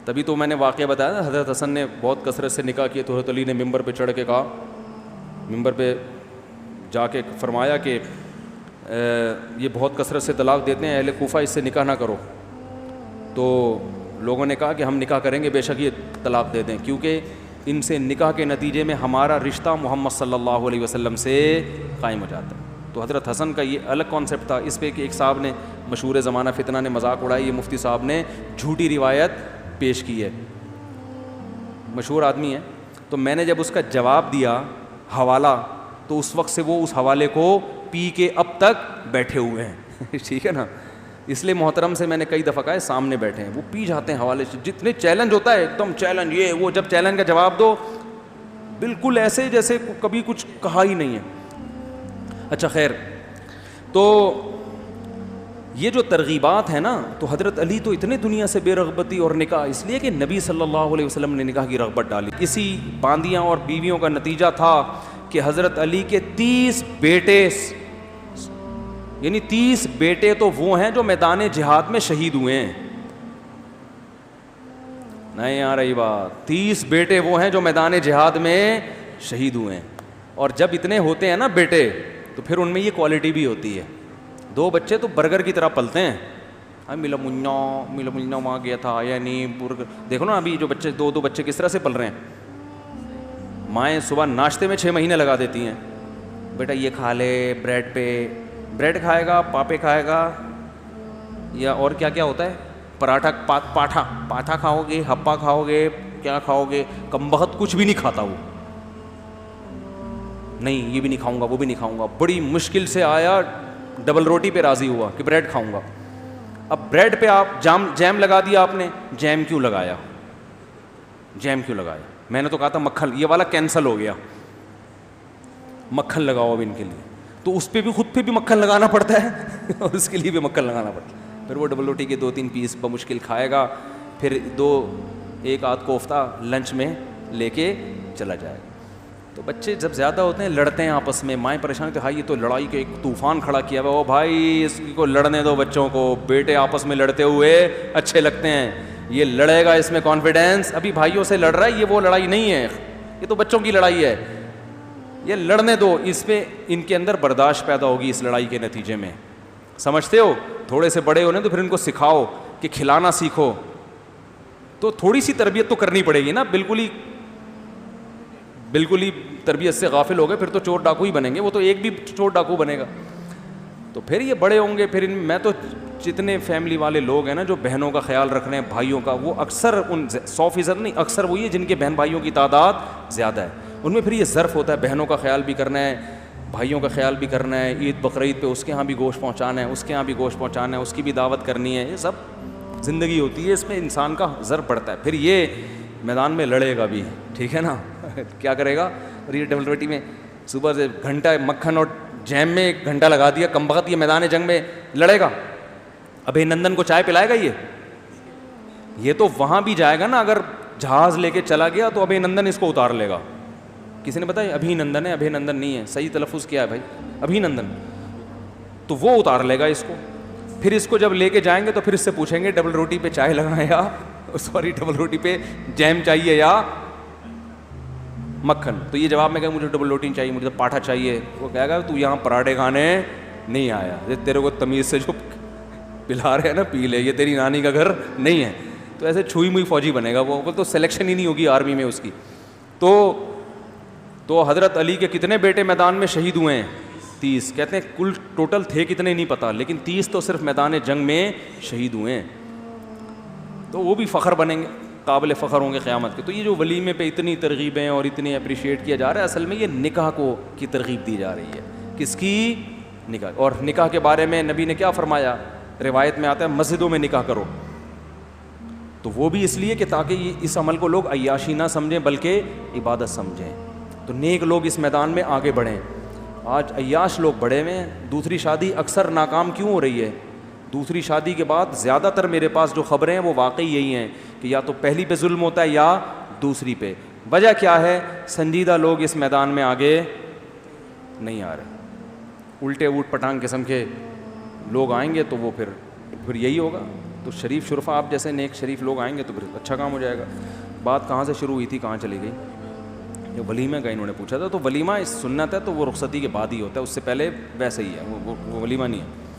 تبھی تو میں نے واقعہ بتایا نا، حضرت حسن نے بہت کثرت سے نکاح کیے تو حضرت علی نے ممبر پہ چڑھ کے کہا، ممبر پہ جا کے فرمایا کہ یہ بہت کثرت سے طلاق دیتے ہیں، اہل کوفہ اس سے نکاح نہ کرو. تو لوگوں نے کہا کہ ہم نکاح کریں گے، بے شک یہ طلاق دے دیں، کیونکہ ان سے نکاح کے نتیجے میں ہمارا رشتہ محمد صلی اللہ علیہ وسلم سے قائم ہو جاتا ہے. تو حضرت حسن کا یہ الگ کانسیپٹ تھا. اس پہ کہ ایک صاحب نے مشہور زمانہ فتنہ نے مذاق اڑائی، یہ مفتی صاحب نے جھوٹی روایت پیش کی ہے، مشہور آدمی ہے. تو میں نے جب اس کا جواب دیا حوالہ، تو اس وقت سے وہ اس حوالے کو پی کے اب تک بیٹھے ہوئے ہیں. ٹھیک ہے نا. اس لیے محترم سے میں نے کئی دفعہ کہا ہے سامنے بیٹھے ہیں، وہ پی جاتے ہیں حوالے سے. جتنے چیلنج ہوتا ہے ایک دم چیلنج، یہ وہ، جب چیلنج کا جواب دو بالکل ایسے جیسے کبھی کچھ کہا ہی نہیں ہے. اچھا خیر، تو یہ جو ترغیبات ہیں نا، تو حضرت علی تو اتنے دنیا سے بے رغبتی اور نکاح، اس لیے کہ نبی صلی اللہ علیہ وسلم نے نکاح کی رغبت ڈالی. اسی باندیاں اور بیویوں کا نتیجہ تھا کہ حضرت علی کے 30 بیٹے، یعنی 30 بیٹے تو وہ ہیں جو میدان جہاد میں شہید ہوئے ہیں. نہیں آ رہی بات؟ 30 بیٹے وہ ہیں جو میدان جہاد میں شہید ہوئے ہیں. اور جب اتنے ہوتے ہیں نا بیٹے، تو پھر ان میں یہ کوالٹی بھی ہوتی ہے. 2 بچے تو برگر کی طرح پلتے ہیں. ملا منا وہاں گیا تھا، یعنی دیکھو نا ابھی جو بچے 2 بچے کس طرح سے پل رہے ہیں. مائیں صبح ناشتے میں 6 مہینے لگا دیتی ہیں، بیٹا یہ کھا لے، بریڈ پہ بریڈ کھائے گا، پاپے کھائے گا، یا اور کیا کیا ہوتا ہے، پراٹھا، پاٹھا کھاؤ گے، ہپا کھاؤ گے، کیا کھاؤ گے. کم بخت کچھ بھی نہیں کھاتا وہ، نہیں یہ بھی نہیں کھاؤں گا، وہ بھی نہیں کھاؤں گا. بڑی مشکل سے آیا، ڈبل روٹی پہ راضی ہوا کہ بریڈ کھاؤں گا. اب بریڈ پہ آپ جیم لگا دیا آپ نے. جیم کیوں لگایا؟ میں نے تو کہا تھا مکھن، یہ والا کینسل ہو گیا، مکھن لگاؤ اب ان کے لیے. تو اس پہ بھی، خود پہ بھی مکھن لگانا پڑتا ہے اور اس کے لیے بھی مکھن لگانا پڑتا ہے. پھر وہ ڈبل روٹی کے 2-3 پیس بمشکل کھائے گا، پھر 1 آدھ کوفتہ لنچ میں لے کے چلا جائے گا. تو بچے جب زیادہ ہوتے ہیں لڑتے ہیں آپس میں، مائیں پریشان ہوتی ہیں، ہائی یہ تو لڑائی کے ایک طوفان کھڑا کیا ہوا. او بھائی اس کو لڑنے دو، بچوں کو. بیٹے آپس میں لڑتے ہوئے اچھے لگتے ہیں، یہ لڑے گا اس میں کانفیڈینس. ابھی بھائیوں سے لڑ رہا ہے، یہ وہ لڑائی نہیں ہے، یہ تو بچوں کی لڑائی ہے. یہ لڑنے دو، اس پہ ان کے اندر برداشت پیدا ہوگی اس لڑائی کے نتیجے میں. سمجھتے ہو؟ تھوڑے سے بڑے ہونے تو پھر ان کو سکھاؤ کہ کھلانا سیکھو. تو تھوڑی سی تربیت تو کرنی پڑے گی نا. بالکل ہی تربیت سے غافل ہو گئے پھر تو چور ڈاکو ہی بنیں گے. وہ تو ایک بھی چور ڈاکو بنے گا. تو پھر یہ بڑے ہوں گے. پھر میں تو جتنے فیملی والے لوگ ہیں نا جو بہنوں کا خیال رکھ رہے ہیں، بھائیوں کا، وہ اکثر 100% نہیں، اکثر وہی ہے جن کے بہن بھائیوں کی تعداد زیادہ ہے. ان میں پھر یہ ظرف ہوتا ہے، بہنوں کا خیال بھی کرنا ہے، بھائیوں کا خیال بھی کرنا ہے. عید بقرعید پہ اس کے ہاں بھی گوشت پہنچانا ہے، اس کے ہاں بھی گوشت پہنچانا ہے، اس کی بھی دعوت کرنی ہے. یہ سب زندگی ہوتی ہے، اس میں انسان کا ظرف پڑتا ہے. پھر یہ میدان میں لڑے گا بھی، ٹھیک ہے نا. کیا کرے گا؟ اور یہ ڈبل روٹی میں صبح سے گھنٹہ مکھن اور جیم میں 1 گھنٹہ لگا دیا، کم بخت یہ میدان جنگ میں لڑے گا. ابھی نندن کو چائے پلائے گا یہ تو وہاں بھی جائے گا نا. اگر جہاز لے کے چلا گیا تو ابھی نندن اس کو اتار لے گا. کسی نے بتایا ابھی نندن ہے؟ ابھی نندن نہیں ہے، صحیح تلفظ کیا ہے بھائی؟ ابھی نندن. تو وہ اتار لے گا اس کو. پھر اس کو جب لے کے جائیں گے تو پھر اس سے پوچھیں گے ڈبل روٹی پہ چائے لگائیں یا ڈبل روٹی پہ جیم چاہیے یا مکھن. تو یہ جواب میں کہا مجھے ڈبل روٹی چاہیے، مجھے تو پاٹھا چاہیے. وہ کہے گا تو یہاں پراٹھے کھانے نہیں آیا، تیرے کو تمیز سے جو پلا رہے ہیں نا پی لے، یہ تیری نانی کا گھر نہیں ہے. تو ایسے چھوئی موئی فوجی بنے گا وہ تو سلیکشن ہی نہیں ہوگی آرمی میں اس کی. تو حضرت علی کے کتنے بیٹے میدان میں شہید ہوئے ہیں؟ 30. کہتے ہیں کل ٹوٹل تھے کتنے نہیں پتا، لیکن 30 تو صرف میدان جنگ میں شہید ہوئے ہیں. تو وہ بھی فخر بنیں گے، قابل فخر ہوں گے قیامت کے. تو یہ جو ولیمے پہ اتنی ترغیبیں اور اتنی اپریشیٹ کیا جا رہا ہے، اصل میں یہ نکاح کی ترغیب دی جا رہی ہے. کس کی؟ نکاح. اور نکاح کے بارے میں نبی نے کیا فرمایا؟ روایت میں آتا ہے مسجدوں میں نکاح کرو. تو وہ بھی اس لیے کہ تاکہ اس عمل کو لوگ عیاشی نہ سمجھیں بلکہ عبادت سمجھیں. تو نیک لوگ اس میدان میں آگے بڑھیں. آج عیاش لوگ بڑے ہوئے ہیں. دوسری شادی اکثر ناکام کیوں ہو رہی ہے؟ دوسری شادی کے بعد زیادہ تر میرے پاس جو خبریں ہیں وہ واقعی یہی ہیں کہ یا تو پہلی پہ ظلم ہوتا ہے یا دوسری پہ. وجہ کیا ہے؟ سنجیدہ لوگ اس میدان میں آگے نہیں آ رہے. الٹے اوٹ پٹانگ قسم کے لوگ آئیں گے تو وہ پھر یہی ہوگا. تو شریف شرفا آپ جیسے نیک شریف لوگ آئیں گے تو پھر اچھا کام ہو جائے گا. بات کہاں سے شروع ہوئی تھی, کہاں چلی گئی؟ جو ولیمہ کا انہوں نے پوچھا تھا. تو ولیمہ اس سنت ہے تو وہ رخصتی کے بعد ہی ہوتا ہے, اس سے پہلے ویسے ہی ہے, وہ ولیمہ نہیں ہے.